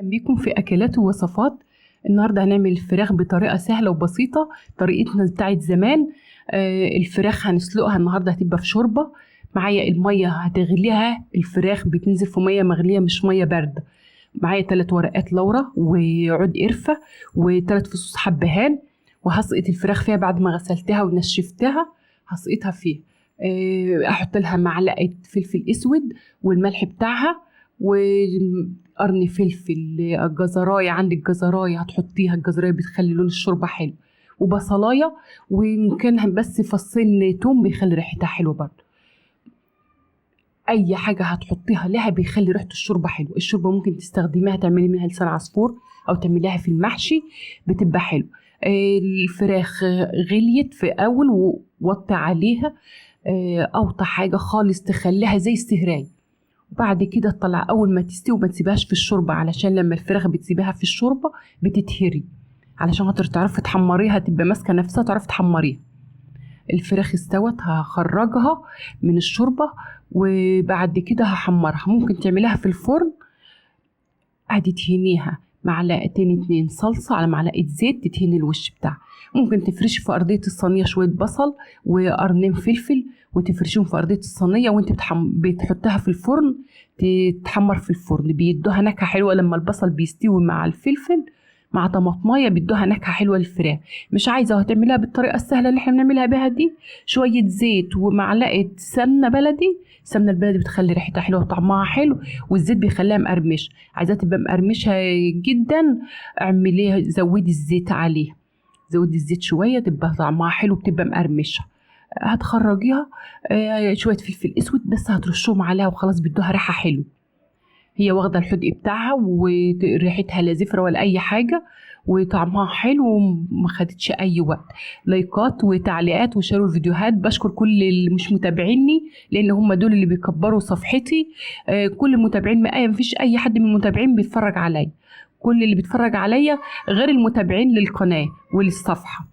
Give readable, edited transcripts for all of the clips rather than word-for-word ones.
اهلا بيكم في اكلات ووصفات. النهارده هنعمل الفراخ بطريقه سهله وبسيطه، طريقتنا بتاعت زمان. الفراخ هنسلقها النهارده، هتبقى في شوربه. معايا الميه هتغليها، الفراخ بتنزل في ميه مغليه مش ميه بارده. معايا 3 ورقات لورا وعود قرفه و3 فصوص حبهان. وهسقط الفراخ فيها بعد ما غسلتها ونشفتها، هسقطها فيه. احط لها معلقه فلفل اسود والملح بتاعها، وقرن فلفل، جزرايه، عندك جزرايه هتحطيها، الجزرايه بتخلي لون الشوربه حلو، وبصلايه، وممكن بس فصين توم بيخلي ريحتها حلوه برضه. اي حاجه هتحطيها لها بيخلي ريحه الشوربه حلوه. الشوربه ممكن تستخدميها تعملي منها لسان عصفور او تعمليها في المحشي، بتبقى حلو. الفراخ غليت في اول ووطي عليها، اوطى حاجه خالص تخليها زي السهراي. وبعد كده تطلع اول ما تستوي، ما تسيبهاش في الشوربه، علشان لما الفراخ بتسيبها في الشوربه بتتهري، علشان خاطر تعرفي تحمريها، تبقى ماسكه نفسها تعرفي تحمريها. الفراخ استوت، هخرجها من الشوربه، وبعد كده هحمرها. ممكن تعمليها في الفرن، هتدهنيها معلقتين 2 صلصه على معلقه زيت، تدهني الوش بتاعها. ممكن تفرشي في ارضيه الصينيه شويه بصل وقرنين فلفل، وتفرشيهم في ارضيه الصينيه، وانت بتحطها في الفرن تتحمر في الفرن. بيدوها نكهه حلوه لما البصل بيستوي مع الفلفل مع طماطمايه، بيدوها نكهه حلوه للفراخ. مش عايزه هتعملها بالطريقه السهله اللي احنا بنعملها بيها دي، شويه زيت ومعلقه سمنه بلدي. السمنه البلدي بتخلي ريحتها حلوه وطعمها حلو، والزيت بيخليها مقرمشه. عايزاها تبقى مقرمشه جدا، اعمليها، زودي الزيت عليها، زودي الزيت شويه تبقى طعمها حلو، بتبقى مقرمشه. هتخرجيها، شويه فلفل اسود بس هترشهم عليها وخلاص، بيدوها ريحه حلو. هي واخده الحدق بتاعها وريحتها لا زفره ولا اي حاجه، وطعمها حلو وما خدتش اي وقت. لايكات وتعليقات وشاروا الفيديوهات. بشكر كل اللي مش متابعيني، لان هم دول اللي بيكبروا صفحتي. كل المتابعين، ما مفيش اي حد من المتابعين بيتفرج عليا. كل اللي بيتفرج عليا غير المتابعين للقناه وللصفحه.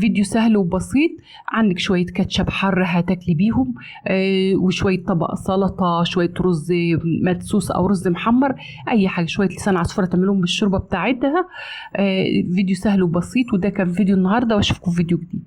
فيديو سهل وبسيط. عندك شوية كاتشب حر هتاكلي بيهم، وشوية طبق سلطة، شوية رز مدسوس أو رز محمر، أي حاجة، شوية لسان عصفورة تعملوهم بالشوربة بتاعتها. فيديو سهل وبسيط، وده كان فيديو النهاردة، واشوفكم في فيديو جديد.